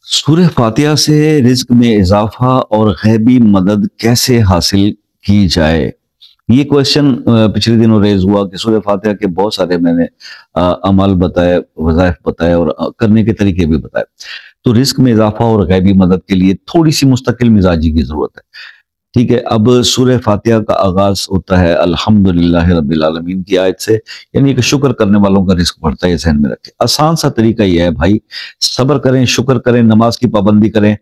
سورہ فاتحہ سے رزق میں اضافہ اور غیبی مدد کیسے حاصل کی جائے؟ یہ کویشچن پچھلے دنوں ریز ہوا کہ سورہ فاتحہ کے بہت سارے میں نے عمل بتائے، وظائف بتائے اور کرنے کے طریقے بھی بتائے۔ تو رزق میں اضافہ اور غیبی مدد کے لیے تھوڑی سی مستقل مزاجی کی ضرورت ہے۔ ٹھیک ہے، اب سورہ فاتحہ کا آغاز ہوتا ہے الحمدللہ رب العالمین کی آیت سے، یعنی کہ شکر کرنے والوں کا رزق بڑھتا ہے، یہ ذہن میں رکھیں۔ آسان سا طریقہ یہ ہے بھائی، صبر کریں، شکر کریں، نماز کی پابندی کریں۔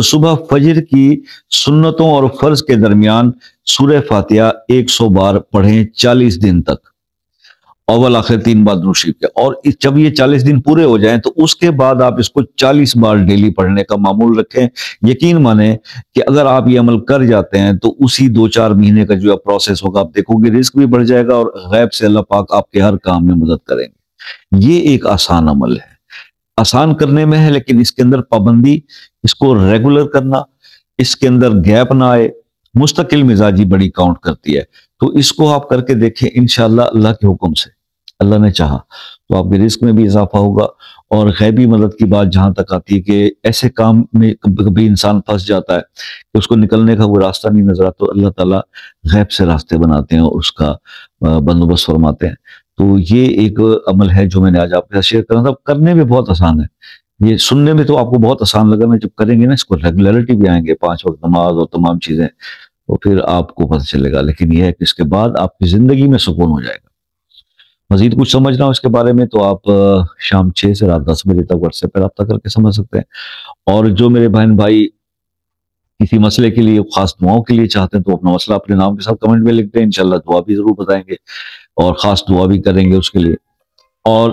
صبح فجر کی سنتوں اور فرض کے درمیان سورہ فاتحہ 100 بار پڑھیں 40 دن تک، اول آخر 3 بار درود شریف کے، اور جب یہ 40 دن پورے ہو جائیں تو اس کے بعد آپ اس کو 40 بار ڈیلی پڑھنے کا معمول رکھیں۔ یقین مانیں کہ اگر آپ یہ عمل کر جاتے ہیں تو اسی 2-4 مہینے کا جو ہے پروسیس ہوگا، آپ دیکھو گے رزق بھی بڑھ جائے گا اور غیب سے اللہ پاک آپ کے ہر کام میں مدد کریں گے۔ یہ ایک آسان عمل ہے، آسان کرنے میں ہے، لیکن اس کے اندر پابندی، اس کو ریگولر کرنا، اس کے اندر گیپ نہ آئے، مستقل مزاجی بڑی کاؤنٹ کرتی ہے۔ تو اس کو آپ کر کے دیکھیں، انشاءاللہ اللہ کے حکم سے، اللہ نے چاہا تو آپ کے رزق میں بھی اضافہ ہوگا۔ اور غیبی مدد کی بات جہاں تک آتی ہے کہ ایسے کام میں کبھی انسان پھنس جاتا ہے کہ اس کو نکلنے کا کوئی راستہ نہیں نظر آتا، تو اللہ تعالیٰ غیب سے راستے بناتے ہیں اور اس کا بندوبست فرماتے ہیں۔ تو یہ ایک عمل ہے جو میں نے آج آپ کے ساتھ شیئر کرنا تھا۔ کرنے میں بہت آسان ہے، یہ سننے میں تو آپ کو بہت آسان لگا، میں جب کریں گے نا اس کو ریگولیرٹی بھی آئیں گے، 5 وقت نماز اور تمام چیزیں، تو پھر آپ کو پتہ چلے گا۔ لیکن یہ ہے کہ اس کے بعد آپ کی زندگی میں سکون ہو جائے گا۔ مزید کچھ سمجھنا ہو اس کے بارے میں تو آپ شام 6 سے رات 10 بجے تک واٹس ایپ پہ رابطہ کر کے سمجھ سکتے ہیں۔ اور جو میرے بہن بھائی کسی مسئلے کے لیے، خاص دعاؤں کے لیے چاہتے ہیں تو اپنا مسئلہ اپنے نام کے ساتھ کمنٹ میں لکھ دیں، انشاءاللہ دعا بھی ضرور بتائیں گے اور خاص دعا بھی کریں گے اس کے لیے۔ اور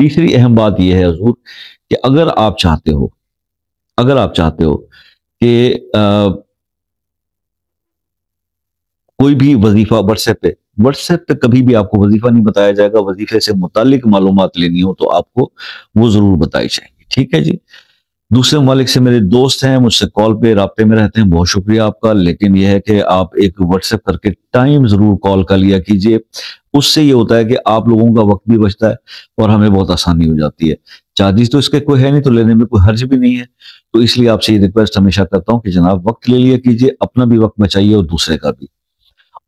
تیسری اہم بات یہ ہے حضور کہ اگر آپ چاہتے ہو کہ کوئی بھی وظیفہ واٹس ایپ پہ کبھی بھی آپ کو وظیفہ نہیں بتایا جائے گا، وظیفے سے متعلق معلومات لینی ہو تو آپ کو وہ ضرور بتائی جائیں گی۔ ٹھیک ہے جی۔ دوسرے ممالک سے میرے دوست ہیں، مجھ سے کال پہ رابطے میں رہتے ہیں، بہت شکریہ آپ کا، لیکن یہ ہے کہ آپ ایک واٹس ایپ کر کے ٹائم ضرور کال کر لیا کیجئے۔ اس سے یہ ہوتا ہے کہ آپ لوگوں کا وقت بھی بچتا ہے اور ہمیں بہت آسانی ہو جاتی ہے۔ چارجز تو اس کے کوئی ہے نہیں، تو لینے میں کوئی حرج بھی نہیں ہے۔ تو اس لیے آپ سے یہ ریکویسٹ ہمیشہ کرتا ہوں کہ جناب وقت لے لیا کیجئے، اپنا بھی وقت بچائیے اور دوسرے کا بھی۔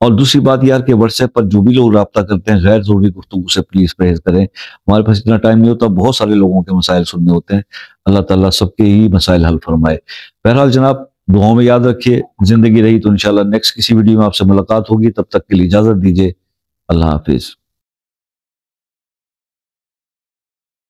اور دوسری بات یار کہ واٹس ایپ پر جو بھی لوگ رابطہ کرتے ہیں غیر ضروری گفتگو سے پلیز پرہیز کریں۔ ہمارے پاس اتنا ٹائم نہیں ہوتا، بہت سارے لوگوں کے مسائل سننے ہوتے ہیں۔ اللہ تعالیٰ سب کے ہی مسائل حل فرمائے۔ بہرحال جناب دعاؤں میں یاد رکھیے، زندگی رہی تو انشاءاللہ نیکسٹ کسی ویڈیو میں آپ سے ملاقات ہوگی، تب تک کے لیے اجازت دیجیے، اللہ حافظ۔